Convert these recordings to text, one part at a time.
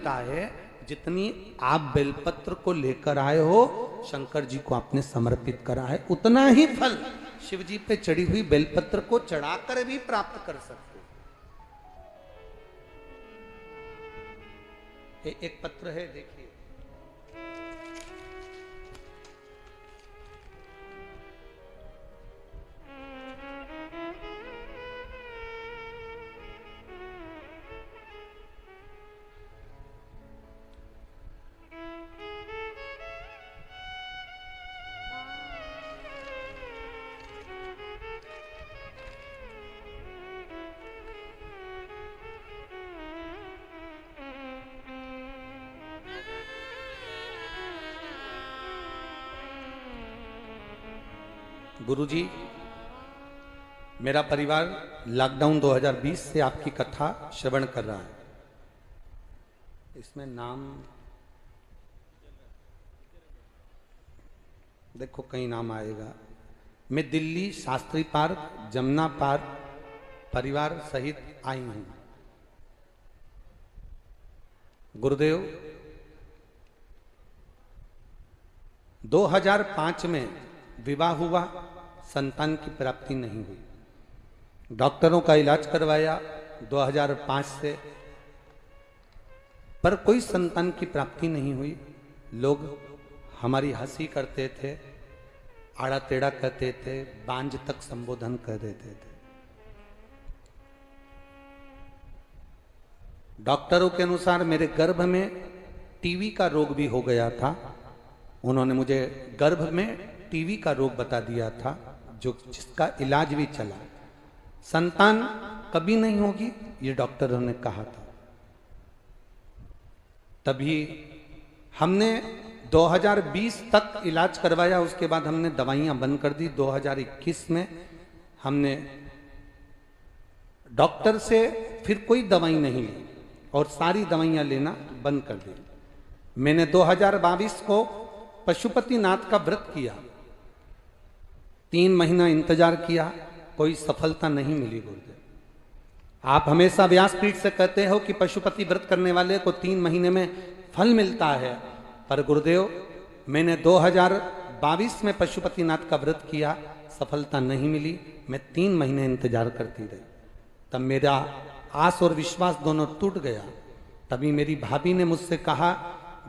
मिलता है जितनी आप बेलपत्र को लेकर आए हो, शंकर जी को आपने समर्पित करा है, उतना ही फल शिव जी पे चढ़ी हुई बेलपत्र को चढ़ाकर भी प्राप्त कर सकते हो। एक पत्र है, देखिए। गुरुजी, मेरा परिवार लॉकडाउन 2020 से आपकी कथा श्रवण कर रहा है। इसमें नाम देखो, कहीं नाम आएगा। मैं दिल्ली शास्त्री पार्क, जमुना पार्क परिवार सहित आई हूं। गुरुदेव, 2005 में विवाह हुआ, संतान की प्राप्ति नहीं हुई। डॉक्टरों का इलाज करवाया 2005 से, पर कोई संतान की प्राप्ति नहीं हुई। लोग हमारी हंसी करते थे, आड़ा टेढ़ा कहते थे, बांझ तक संबोधन कर देते थे। डॉक्टरों के अनुसार मेरे गर्भ में टीबी का रोग भी हो गया था। उन्होंने मुझे गर्भ में टीबी का रोग बता दिया था, जिसका इलाज भी चला। संतान कभी नहीं होगी, ये डॉक्टरों ने कहा था। तभी हमने 2020 तक इलाज करवाया, उसके बाद हमने दवाइयां बंद कर दी। 2021 में हमने डॉक्टर से फिर कोई दवाई नहीं ली और सारी दवाइयां लेना बंद कर दी। मैंने 2022 को पशुपतिनाथ का व्रत किया, 3 महीना इंतजार किया, कोई सफलता नहीं मिली। गुरुदेव, आप हमेशा व्यासपीठ से कहते हो कि पशुपति व्रत करने वाले को 3 महीने में फल मिलता है, पर गुरुदेव मैंने 2022 में पशुपतिनाथ का व्रत किया, सफलता नहीं मिली। मैं 3 महीने इंतजार करती रही। तब मेरा आस और विश्वास दोनों टूट गया। तभी मेरी भाभी ने मुझसे कहा,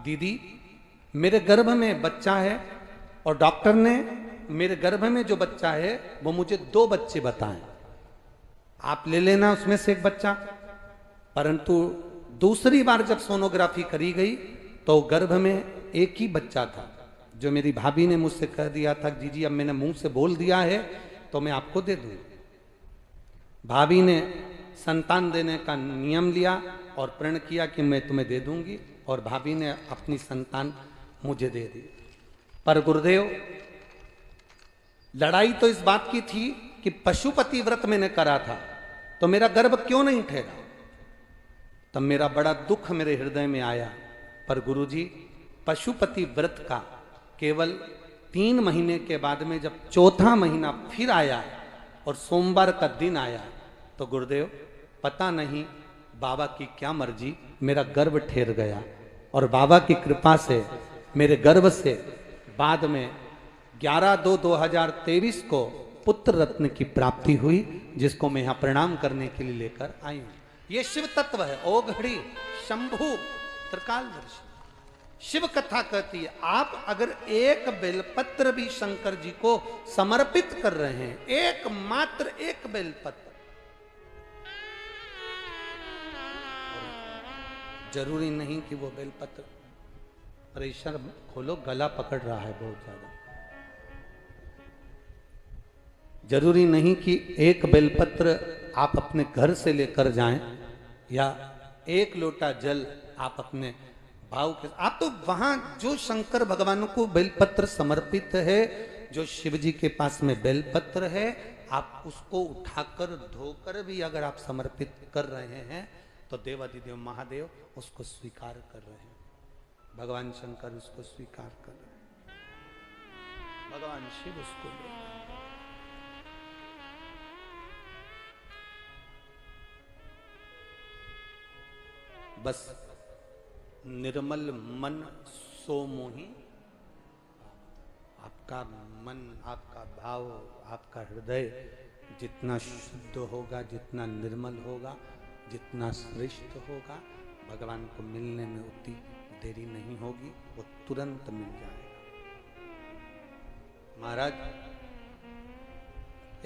दीदी मेरे गर्भ में बच्चा है और डॉक्टर ने मेरे गर्भ में जो बच्चा है वो मुझे 2 बच्चे बताएं, आप ले लेना उसमें से एक बच्चा। परंतु दूसरी बार जब सोनोग्राफी करी गई तो गर्भ में एक ही बच्चा था, जो मेरी भाभी ने मुझसे कह दिया था, जीजी अब मैंने मुंह से बोल दिया है तो मैं आपको दे दूंगा। भाभी ने संतान देने का नियम लिया और प्रण किया कि मैं तुम्हें दे दूंगी, और भाभी ने अपनी संतान मुझे दे दी। पर गुरुदेव, लड़ाई तो इस बात की थी कि पशुपति व्रत मैंने करा था तो मेरा गर्भ क्यों नहीं ठहरा। तब मेरा बड़ा दुख मेरे हृदय में आया। पर गुरुजी, पशुपति व्रत का केवल 3 महीने के बाद में जब 4था महीना फिर आया और सोमवार का दिन आया, तो गुरुदेव पता नहीं बाबा की क्या मर्जी, मेरा गर्भ ठहर गया। और बाबा की कृपा से मेरे गर्भ से बाद में 11/2/2023 को पुत्र रत्न की प्राप्ति हुई, जिसको मैं यहां प्रणाम करने के लिए लेकर आई हूं। ये शिव तत्व है, ओघड़ी शंभु त्रिकालदर्शी। शिव कथा कहती है, आप अगर एक बेलपत्र भी शंकर जी को समर्पित कर रहे हैं, एकमात्र एक बेलपत्र, जरूरी नहीं कि वो बेलपत्र, प्रेशर खोलो, गला पकड़ रहा है बहुत ज्यादा। जरूरी नहीं कि एक बेलपत्र आप अपने घर से लेकर जाएं या एक लोटा जल आप अपने भाव के, आप तो वहां जो शंकर भगवान को बेलपत्र समर्पित है, जो शिव जी के पास में बेलपत्र है, आप उसको उठाकर धोकर भी अगर आप समर्पित कर रहे हैं तो देवाधिदेव महादेव उसको स्वीकार कर रहे हैं। भगवान शंकर उसको स्वीकार कर रहे हैं, भगवान शिव उसको ले रहे हैं। बस निर्मल मन सो मोहि। आपका मन, आपका भाव, आपका हृदय जितना शुद्ध होगा, जितना निर्मल होगा, जितना श्रेष्ठ होगा, भगवान को मिलने में उतनी देरी नहीं होगी, वो तुरंत मिल जाएगा। महाराज,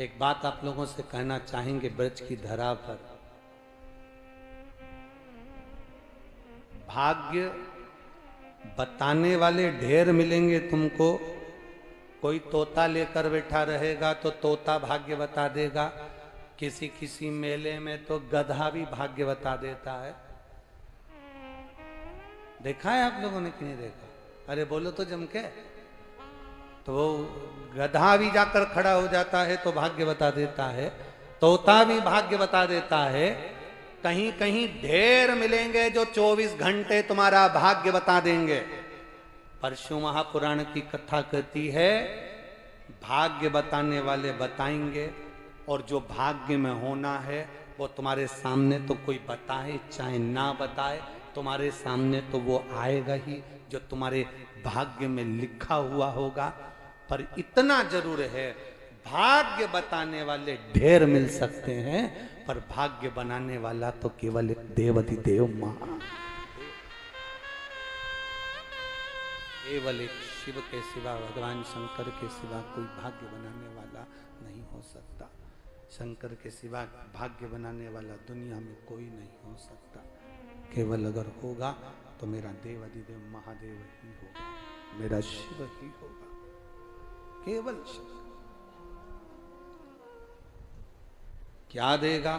एक बात आप लोगों से कहना चाहेंगे। ब्रज की धरा पर भाग्य बताने वाले ढेर मिलेंगे तुमको। कोई तोता लेकर बैठा रहेगा तो तोता भाग्य बता देगा। किसी किसी मेले में तो गधा भी भाग्य बता देता है। देखा है आप लोगों ने कि नहीं देखा? अरे बोलो तो जम के। तो वो गधा भी जाकर खड़ा हो जाता है तो भाग्य बता देता है, तोता भी भाग्य बता देता है। कहीं कहीं ढेर मिलेंगे जो 24 घंटे तुम्हारा भाग्य बता देंगे। परशु महापुराण की कथा कहती है, भाग्य बताने वाले बताएंगे, और जो भाग्य में होना है वो तुम्हारे सामने तो कोई बताए चाहे ना बताए, तुम्हारे सामने तो वो आएगा ही, जो तुम्हारे भाग्य में लिखा हुआ होगा। पर इतना जरूर है, भाग्य बताने वाले ढेर मिल सकते हैं, पर भाग्य बनाने वाला तो केवल एक देवाधिदेव महादेव, केवल एक शिव के सिवा, भगवान शंकर के सिवा कोई भाग्य बनाने वाला नहीं हो सकता। शंकर के सिवा भाग्य बनाने वाला दुनिया में कोई नहीं हो सकता। केवल अगर होगा तो मेरा देवाधिदेव महादेव ही होगा, मेरा शिव ही होगा, केवल शिव। क्या देगा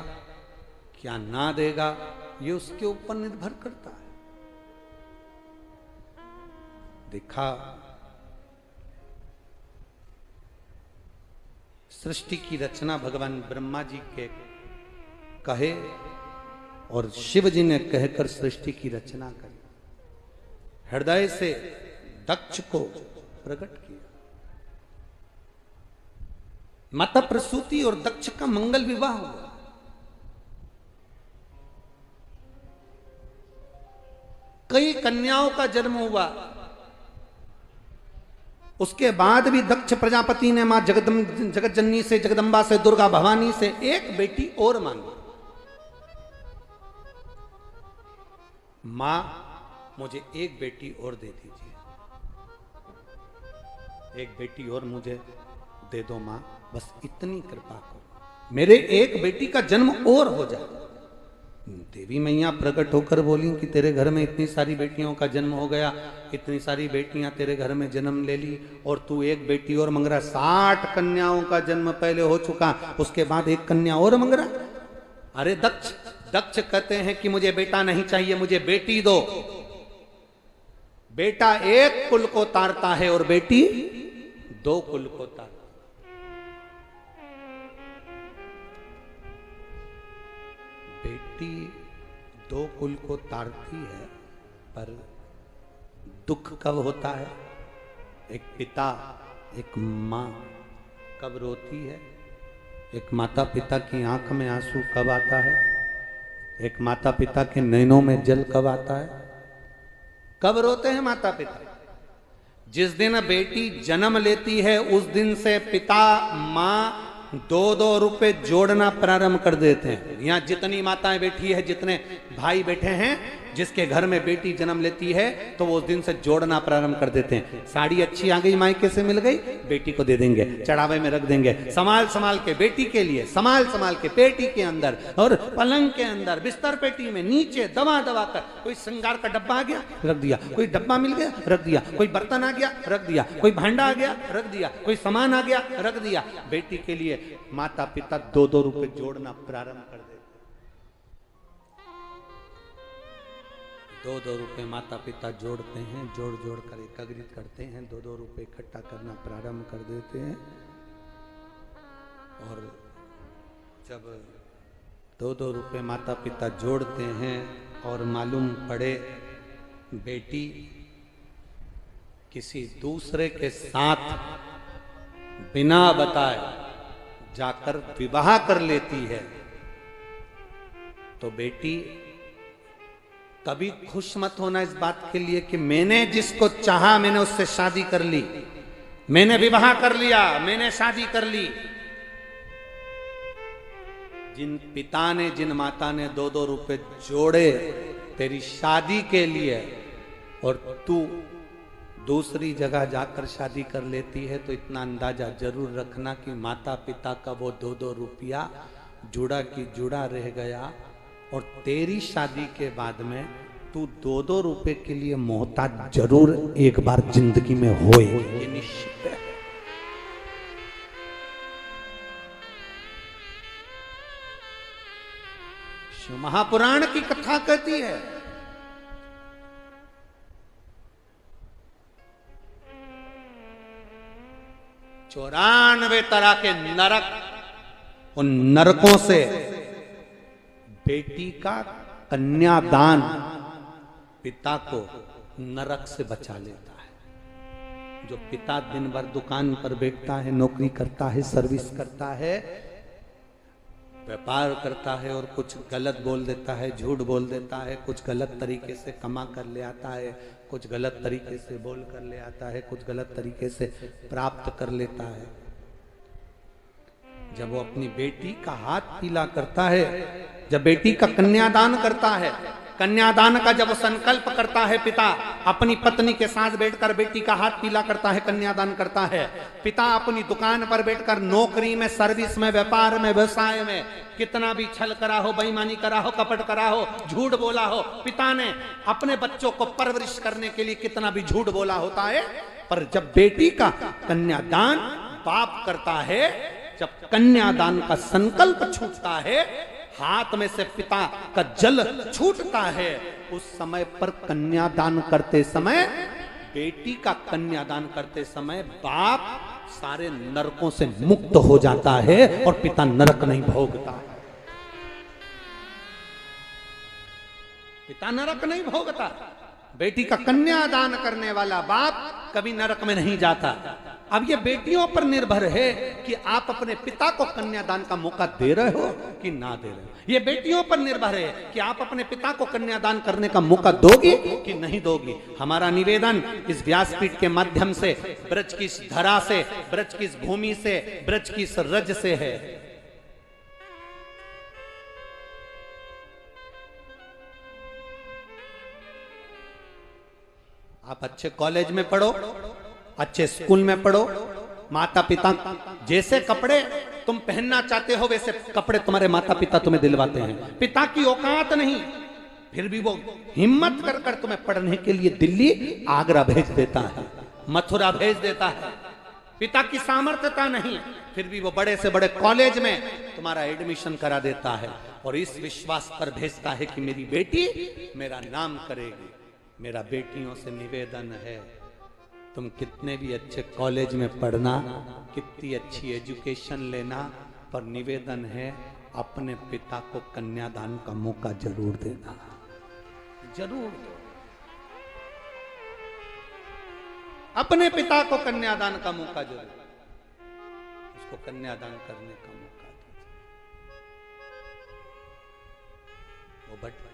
क्या ना देगा ये उसके ऊपर निर्भर करता है। देखा, सृष्टि की रचना भगवान ब्रह्मा जी के कहे और शिव जी ने कहकर सृष्टि की रचना करी। हृदय से दक्ष को प्रकट किया। माता प्रसूति और दक्ष का मंगल विवाह हुआ। कई कन्याओं का जन्म हुआ। उसके बाद भी दक्ष प्रजापति ने मां जगत जननी से, जगदम्बा से, दुर्गा भवानी से एक बेटी और मांगी। मां, मुझे एक बेटी और दे दीजिए, एक बेटी और मुझे दे दो मां, बस इतनी कृपा करो, मेरे एक बेटी का जन्म और हो जाए। देवी मैया प्रकट होकर बोली कि तेरे घर में इतनी सारी बेटियों का जन्म हो गया, इतनी सारी बेटियां तेरे घर में जन्म ले ली, और तू एक बेटी और मंग रहा। 60 कन्याओं का जन्म पहले हो चुका, उसके बाद एक कन्या और मंग रहा। अरे दक्ष कहते हैं कि मुझे बेटा नहीं चाहिए, मुझे बेटी दो। बेटा एक कुल को तारता है और बेटी 2 कुल को तारता। बेटी 2 कुल को तारती है, पर दुख कब होता है? एक पिता, एक मां कब रोती है? एक माता पिता की आंख में आंसू कब आता है? एक माता पिता के नैनों में जल कब आता है? कब रोते हैं माता पिता? जिस दिन बेटी जन्म लेती है उस दिन से पिता मां 2-2 रुपए जोड़ना प्रारंभ कर देते हैं। यहाँ जितनी माताएं बैठी है, जितने भाई बैठे हैं, जिसके घर में बेटी जन्म लेती है तो वो उस दिन से जोड़ना प्रारंभ कर देते हैं। साड़ी अच्छी आ गई, मायके से मिल गई, बेटी को दे देंगे, चढ़ावे में रख देंगे, संभाल के बेटी के लिए, संभाल के पेटी के अंदर और पलंग के अंदर, बिस्तर पेटी में नीचे दबा कर। कोई श्रृंगार का डब्बा आ गया, रख दिया, कोई डब्बा मिल गया, रख दिया, कोई बर्तन आ गया, रख दिया, कोई भांडा आ गया, रख दिया, कोई सामान आ गया, रख दिया। बेटी के लिए माता पिता 2-2 रुपए जोड़ना प्रारंभ कर देते। 2-2 रुपए माता पिता जोड़ते हैं, जोड़ कर एकत्रित करते हैं, 2-2 रुपए इकट्ठा करना प्रारंभ कर देते हैं। और जब 2-2 रुपए माता पिता जोड़ते हैं और मालूम पड़े बेटी किसी दूसरे के साथ बिना बताए जाकर विवाह कर लेती है, तो बेटी कभी खुश मत होना इस बात के लिए कि मैंने जिसको चाहा मैंने उससे शादी कर ली, मैंने विवाह कर लिया, मैंने शादी कर ली। जिन पिता ने, जिन माता ने 2-2 रुपए जोड़े तेरी शादी के लिए और तू दूसरी जगह जाकर शादी कर लेती है, तो इतना अंदाजा जरूर रखना कि माता पिता का वो 2-2 रुपया जुड़ा की जुड़ा रह गया और तेरी शादी के बाद में तू 2-2 रुपए के लिए मोहताज जरूर एक बार जिंदगी में होए, ये निश्चित है। शिव महापुराण की कथा कहती है 94 तरह के नरक, उन नरकों से बेटी का कन्यादान पिता को नरक से बचा लेता है। जो पिता दिन भर दुकान पर बैठता है, नौकरी करता है, सर्विस करता है, व्यापार करता है और कुछ गलत बोल देता है, झूठ बोल देता है, कुछ गलत तरीके से कमा कर ले आता है, कुछ गलत तरीके से बोल कर ले आता है, कुछ गलत तरीके से प्राप्त कर लेता है। जब वो अपनी बेटी का हाथ पीला करता है, जब बेटी का कन्यादान करता है, कन्यादान का जब वो संकल्प करता है, पिता अपनी पत्नी के साथ बैठकर बेटी का हाथ पीला करता है, कन्यादान करता है। पिता अपनी दुकान पर बैठकर नौकरी में, सर्विस में, व्यापार में, व्यवसाय में कितना भी छल करा हो, बेईमानी करा हो, कपट करा हो, झूठ बोला हो, पिता ने अपने बच्चों को परवरिश करने के लिए कितना भी झूठ बोला होता है, पर जब बेटी का कन्यादान बाप करता है, जब कन्यादान का संकल्प छूटता है, हाथ में से पिता का जल छूटता है, उस समय पर कन्यादान करते समय, बेटी का कन्यादान करते समय बाप सारे नरकों से मुक्त हो जाता है और पिता नरक नहीं भोगता है। पिता नरक नहीं भोगता। बेटी का कन्यादान करने वाला बाप कभी नरक में नहीं जाता। अब ये बेटियों पर निर्भर है कि आप अपने पिता को कन्यादान का मौका दे रहे हो कि ना दे रहे हो। ये बेटियों पर निर्भर है कि आप अपने पिता को कन्यादान करने का मौका दोगी कि नहीं दोगी। हमारा निवेदन इस व्यासपीठ के माध्यम से, ब्रज की इस धरा से, ब्रज की इस भूमि से, ब्रज की इस रज से है, आप अच्छे कॉलेज में पढ़ो, अच्छे स्कूल में पढ़ो, माता पिता जैसे कपड़े तुम पहनना चाहते हो वैसे कपड़े तुम्हारे माता पिता तुम्हें दिलवाते हैं। पिता की औकात नहीं, फिर भी वो हिम्मत कर कर तुम्हें पढ़ने के लिए दिल्ली, आगरा भेज देता है, मथुरा भेज देता है। पिता की सामर्थ्यता नहीं, फिर भी वो बड़े से बड़े कॉलेज में तुम्हारा एडमिशन करा देता है और इस विश्वास पर भेजता है कि मेरी बेटी मेरा नाम करेगी। मेरा बेटियों से निवेदन है, तुम कितने भी अच्छे कॉलेज में पढ़ना, कितनी अच्छी एजुकेशन लेना, पर निवेदन है अपने पिता को कन्यादान का मौका जरूर देना, जरूर दो। अपने पिता को कन्यादान का मौका जरूर, उसको कन्यादान करने का मौका दो। वो बट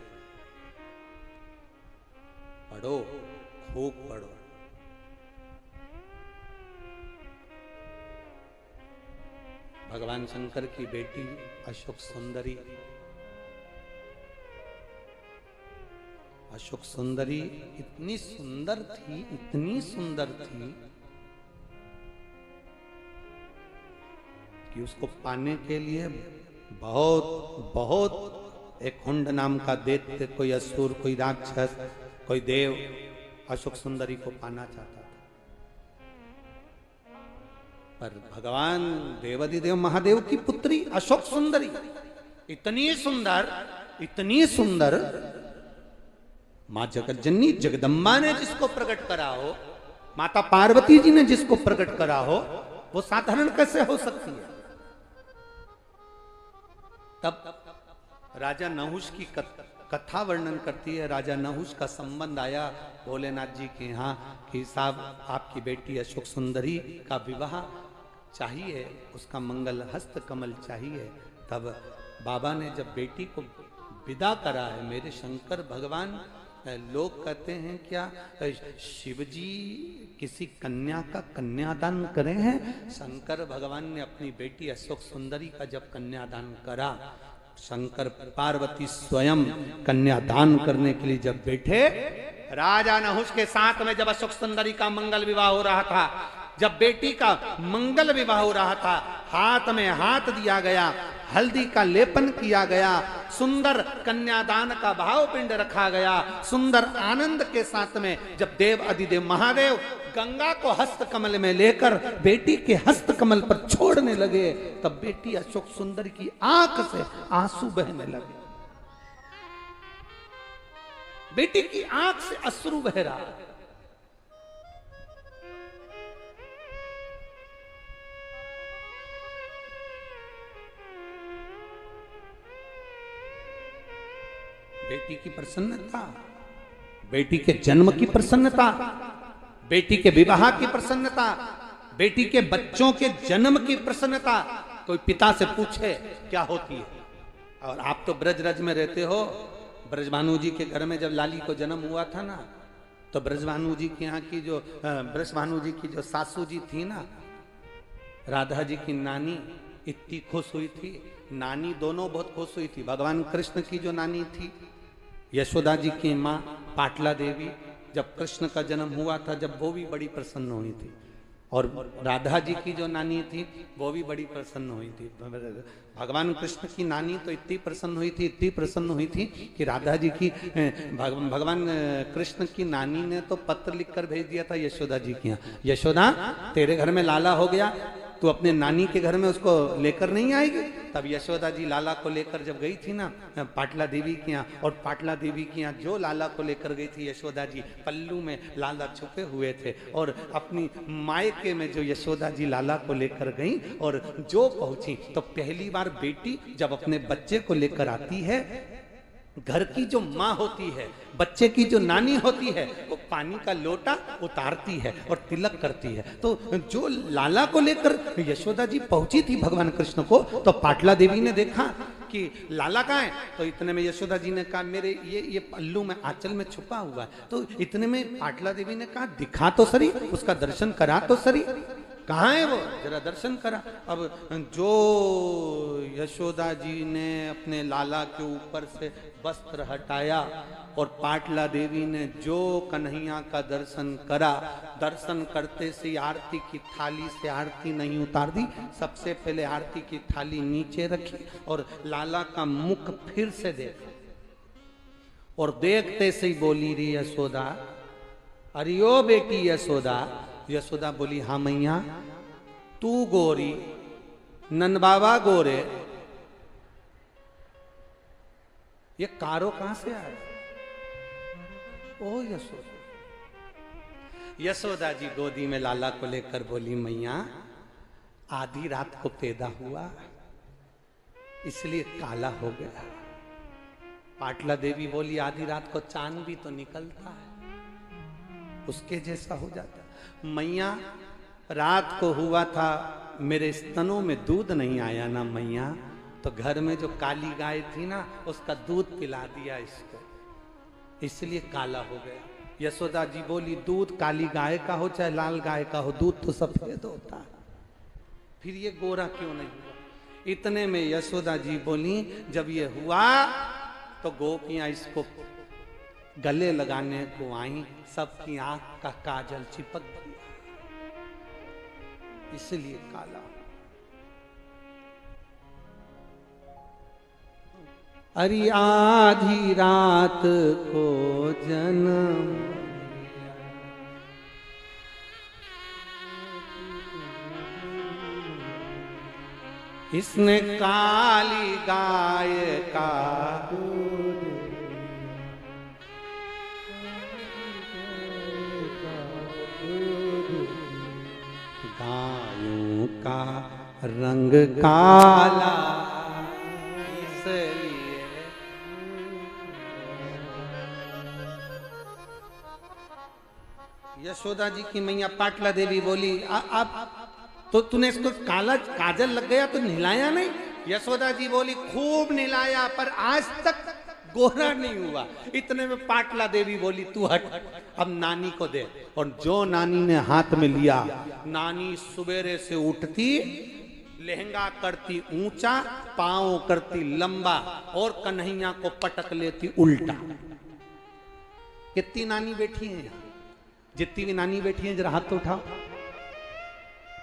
पढ़ो, खूब पढ़ो। भगवान शंकर की बेटी अशोक सुंदरी, अशोक सुंदरी इतनी सुंदर थी, इतनी सुंदर थी कि उसको पाने के लिए बहुत बहुत एक हुंड नाम का दैत्य, कोई असुर, कोई राक्षस, कोई देव अशोक सुंदरी को पाना चाहता था। पर भगवान देवाधिदेव महादेव की पुत्री अशोक सुंदरी इतनी सुंदर, इतनी सुंदर, मां जगतजननी जगदम्बा ने जिसको प्रकट करा हो, माता पार्वती जी ने जिसको प्रकट करा हो, वो साधारण कैसे हो सकती है। तब राजा नहुष की कथा वर्णन करती है। राजा नहुष का संबंध आया भोलेनाथ जी के यहाँ कि साहब आपकी बेटी अशोक सुंदरी का विवाह चाहिए, उसका मंगल हस्त कमल चाहिए। तब बाबा ने जब बेटी को विदा करा है, मेरे शंकर भगवान लोग कहते हैं क्या शिव जी किसी कन्या का कन्यादान करे हैं? शंकर भगवान ने अपनी बेटी अशोक सुंदरी का जब कन्यादान करा, शंकर पार्वती स्वयं कन्यादान करने के लिए जब बैठे, राजा नहुष के साथ में जब अशोक सुंदरी का मंगल विवाह हो रहा था, जब बेटी का मंगल विवाह हो रहा था, हाथ में हाथ दिया गया, हल्दी का लेपन किया गया, सुंदर कन्यादान का भाव पिंड रखा गया, सुंदर आनंद के साथ में जब देव अधिदेव महादेव गंगा को हस्त कमल में लेकर बेटी के हस्त कमल पर छोड़ने लगे, तब बेटी अशोक सुंदर की आंख से आंसू बहने लगे। बेटी की आंख से अश्रु बह रहा है। बेटी की प्रसन्नता, बेटी के जन्म की प्रसन्नता, बेटी के विवाह की प्रसन्नता, बेटी के बच्चों के जन्म की प्रसन्नता कोई पिता से पूछे क्या होती है। और आप तो ब्रजरज में रहते हो, ब्रजभानु जी के घर में जब लाली को जन्म हुआ था ना, तो ब्रजभानु जी के यहाँ की जो ब्रजभानु जी की जो सासू जी थी ना, राधा जी की नानी, इतनी खुश हुई थी। नानी दोनों बहुत खुश हुई थी। भगवान कृष्ण की जो नानी थी, यशोदा जी की माँ पाटला देवी, जब कृष्ण का जन्म हुआ था, जब वो भी बड़ी प्रसन्न हुई थी। और राधा जी की जो नानी थी वो भी बड़ी प्रसन्न हुई थी। भगवान कृष्ण की नानी तो इतनी प्रसन्न हुई थी, इतनी प्रसन्न हुई थी कि राधा जी की भगवान कृष्ण की नानी ने तो पत्र लिखकर भेज दिया था यशोदा जी के यहाँ, यशोदा तेरे घर में लाला हो गया, तू अपने नानी के घर में उसको लेकर नहीं आएगी। तब यशोदा जी लाला को लेकर जब गई थी ना पाटला देवी के यहाँ, और पाटला देवी के यहाँ जो लाला को लेकर गई थी यशोदा जी, पल्लू में लाला छुपे हुए थे। और अपनी मायके में जो यशोदा जी लाला को लेकर गई और जो पहुंची, तो पहली बार बेटी जब अपने बच्चे को लेकर आती है, घर की जो माँ होती है, बच्चे की जो नानी होती है, वो पानी का लोटा उतारती है और तिलक करती है। तो जो लाला को लेकर यशोदा जी पहुंची थी भगवान कृष्ण को, तो पाटला देवी ने देखा कि लाला कहाँ है। तो इतने में यशोदा जी ने कहा मेरे ये पल्लू में आंचल में छुपा हुआ है। तो इतने में पाटला देवी ने कहा दिखा तो सरी, उसका दर्शन करा तो सरी, कहाँ है वो, जरा दर्शन करा। अब जो यशोदा जी ने अपने लाला के ऊपर से वस्त्र हटाया और पाटला देवी ने जो कन्हैया का दर्शन करा, दर्शन करते से आरती की थाली से आरती नहीं उतार दी, सबसे पहले आरती की थाली नीचे रखी और लाला का मुख फिर से देखा, और देखते से ही बोली री यशोदा, अरे ओ बेटी यशोदा। यशोदा बोली हाँ मैया, तू गोरी, नंद बाबा गोरे, ये कारो कहां से आया? ओ यशोदा। यशोदा जी गोदी में लाला को लेकर बोली मैया, आधी रात को पैदा हुआ इसलिए काला हो गया। पाटला देवी बोली आधी रात को चांद भी तो निकलता है, उसके जैसा हो जाता। मैया रात को हुआ था, मेरे स्तनों में दूध नहीं आया ना मैया, तो घर में जो काली गाय थी ना, उसका दूध पिला दिया इसको, इसलिए काला हो गया। यशोदा जी बोली दूध काली गाय का हो चाहे लाल गाय का हो, दूध तो सफेद होता है, फिर ये गोरा क्यों नहीं हुआ। इतने में यशोदा जी बोली जब ये हुआ तो गोपियां इसको गले लगाने को आई, सबकी आंख का काजल चिपक गया, इसलिए काला। अरे आधी रात को जन्म, इसने काली गाय का दूध, गायों का रंग काला, इसलिए यशोदा जी की मैया पाटला देवी बोली आप तो तूने इसको काला काजल लग गया तो नहलाया नहीं? यशोदा जी बोली खूब नहलाया, पर आज तक गोरा नहीं हुआ। इतने में पाटला देवी बोली तू हट, अब नानी को दे। और जो नानी ने हाथ में लिया, नानी सवेरे से उठती, लहंगा करती ऊंचा, पांव करती लंबा और कन्हैया को पटक लेती उल्टा। कितनी नानी बैठी है यहाँ? जितनी भी नानी बैठी है जरा हाथ तो उठाओ।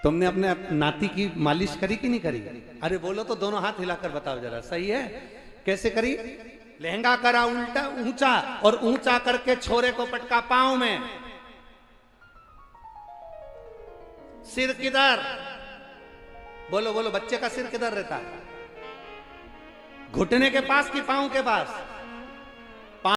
तुमने अपने नाती की मालिश करी कि नहीं करी? अरे बोलो तो, दोनों हाथ हिलाकर बताओ जरा, सही है? कैसे करी? लहंगा करा उल्टा ऊंचा, और ऊंचा करके छोरे को पटका पांव में। सिर किधर? बोलो बोलो, बच्चे का सिर किधर रहता है? घुटने के पास कि पांव के पास?